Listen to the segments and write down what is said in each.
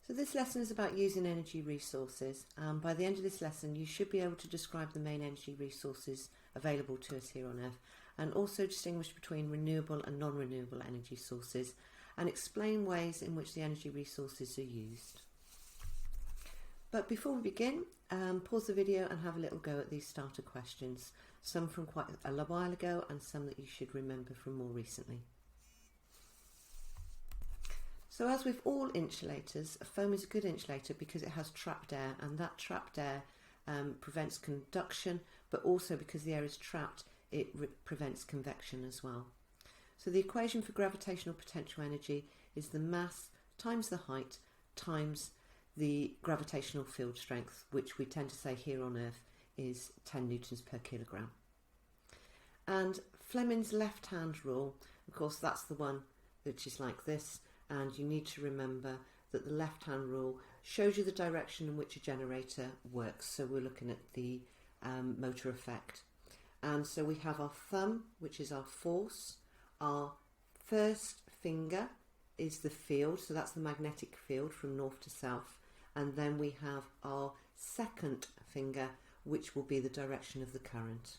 So this lesson is about using energy resources. By the end of this lesson you should be able to describe the main energy resources available to us here on Earth, and also distinguish between renewable and non-renewable energy sources, and explain ways in which the energy resources are used. But before we begin, pause the video and have a little go at these starter questions, some from quite a while ago and some that you should remember from more recently. So as with all insulators, foam is a good insulator because it has trapped air, and that trapped air prevents conduction, but also because the air is trapped, it prevents convection as well. So the equation for gravitational potential energy is the mass times the height times the gravitational field strength, which we tend to say here on Earth is 10 newtons per kilogram. And Fleming's left-hand rule, of course, that's the one which is like this, and you need to remember that the left-hand rule shows you the direction in which a generator works. So we're looking at the motor effect. And so we have our thumb, which is our force. Our first finger is the field, so that's the magnetic field from north to south. And then we have our second finger, which will be the direction of the current.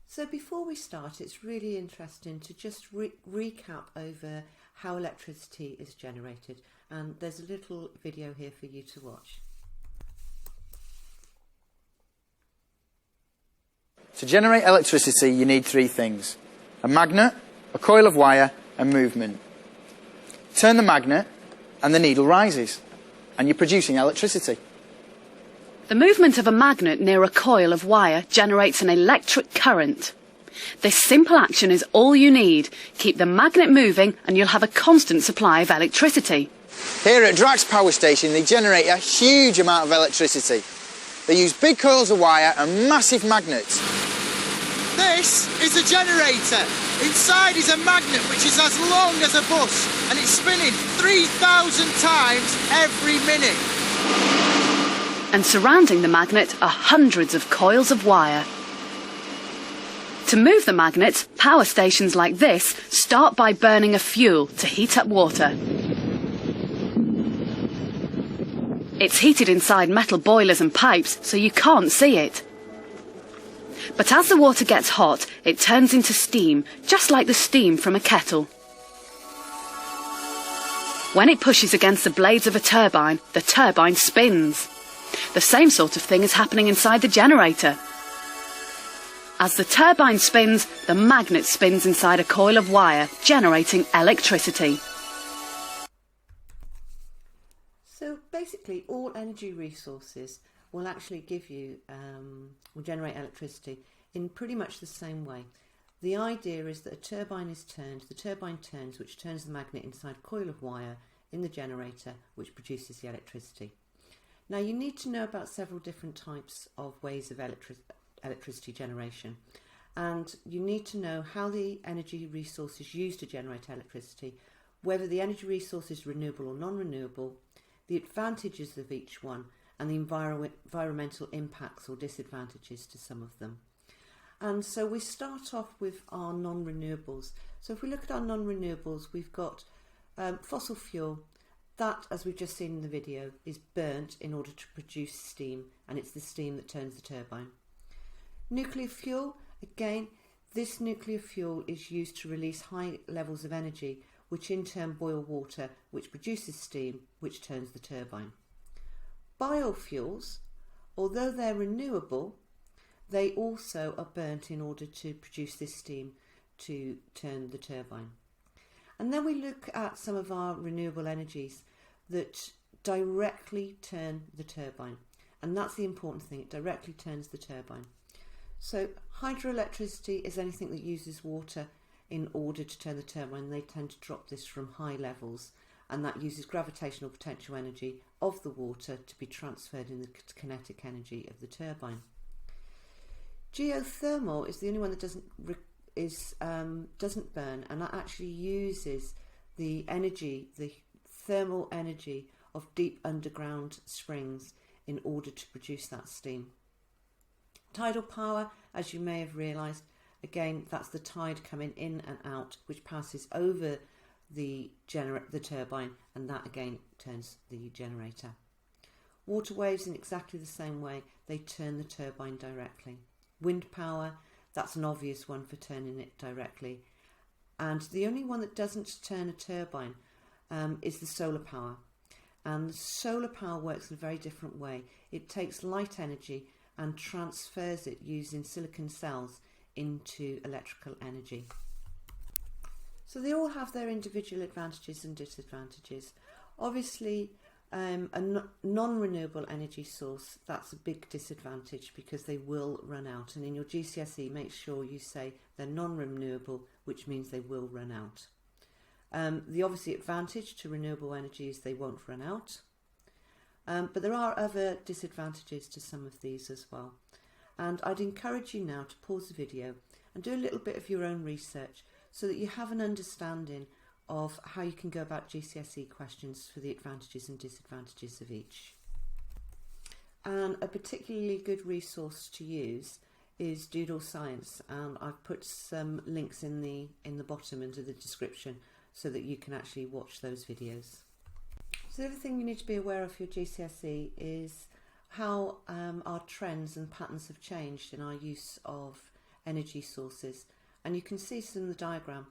So before we start, it's really interesting to just recap over how electricity is generated, and there's a little video here for you to watch. To generate electricity, you need three things: a magnet, a coil of wire, and movement. Turn the magnet and the needle rises, and you're producing electricity. The movement of a magnet near a coil of wire generates an electric current. This simple action is all you need. Keep the magnet moving and you'll have a constant supply of electricity. Here at Drax Power Station, they generate a huge amount of electricity. They use big coils of wire and massive magnets. This is a generator. Inside is a magnet which is as long as a bus, and it's spinning 3,000 times every minute. And surrounding the magnet are hundreds of coils of wire. To move the magnet, power stations like this start by burning a fuel to heat up water. It's heated inside metal boilers and pipes, so you can't see it. But as the water gets hot, it turns into steam, just like the steam from a kettle. When it pushes against the blades of a turbine, the turbine spins. The same sort of thing is happening inside the generator. As the turbine spins, the magnet spins inside a coil of wire, generating electricity. So basically all energy resources will actually give you, will generate electricity in pretty much the same way. The idea is that a turbine is turned, the turbine turns, which turns the magnet inside a coil of wire in the generator, which produces the electricity. Now you need to know about several different types of ways of electricity generation, and you need to know how the energy resource is used to generate electricity, whether the energy resource is renewable or non-renewable, the advantages of each one, and the environmental impacts or disadvantages to some of them. And so we start off with our non-renewables. So if we look at our non-renewables, we've got fossil fuel. That, as we've just seen in the video, is burnt in order to produce steam, and it's the steam that turns the turbine. Nuclear fuel, again, this nuclear fuel is used to release high levels of energy, which in turn boil water, which produces steam, which turns the turbine. Biofuels, although they're renewable, they also are burnt in order to produce this steam to turn the turbine. And then we look at some of our renewable energies that directly turn the turbine. And that's the important thing, it directly turns the turbine. So hydroelectricity is anything that uses water in order to turn the turbine. They tend to drop this from high levels, and that uses gravitational potential energy of the water to be transferred in the kinetic energy of the turbine. Geothermal is the only one that doesn't burn, and that actually uses the energy, the thermal energy of deep underground springs in order to produce that steam. Tidal power, as you may have realised, again, that's the tide coming in and out, which passes over the turbine, and that again turns the generator. Water waves, in exactly the same way, they turn the turbine directly. Wind power, that's an obvious one for turning it directly. And the only one that doesn't turn a turbine is the solar power. And the solar power works in a very different way. It takes light energy and transfers it using silicon cells into electrical energy. So they all have their individual advantages and disadvantages. Obviously, a non-renewable energy source, that's a big disadvantage because they will run out. And in your GCSE, make sure you say they're non-renewable, which means they will run out. The obviously advantage to renewable energy is they won't run out. But there are other disadvantages to some of these as well. And I'd encourage you now to pause the video and do a little bit of your own research so that you have an understanding of how you can go about GCSE questions for the advantages and disadvantages of each. And a particularly good resource to use is Doodle Science, and I've put some links in the bottom into the description so that you can actually watch those videos. So the other thing you need to be aware of for your GCSE is how our trends and patterns have changed in our use of energy sources. And you can see from the diagram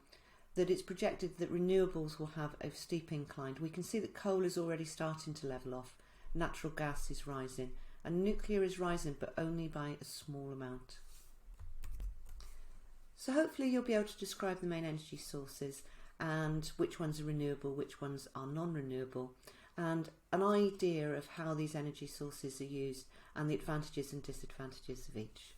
that it's projected that renewables will have a steep incline. We can see that coal is already starting to level off, natural gas is rising, and nuclear is rising, but only by a small amount. So hopefully you'll be able to describe the main energy sources and which ones are renewable, which ones are non-renewable, and an idea of how these energy sources are used and the advantages and disadvantages of each.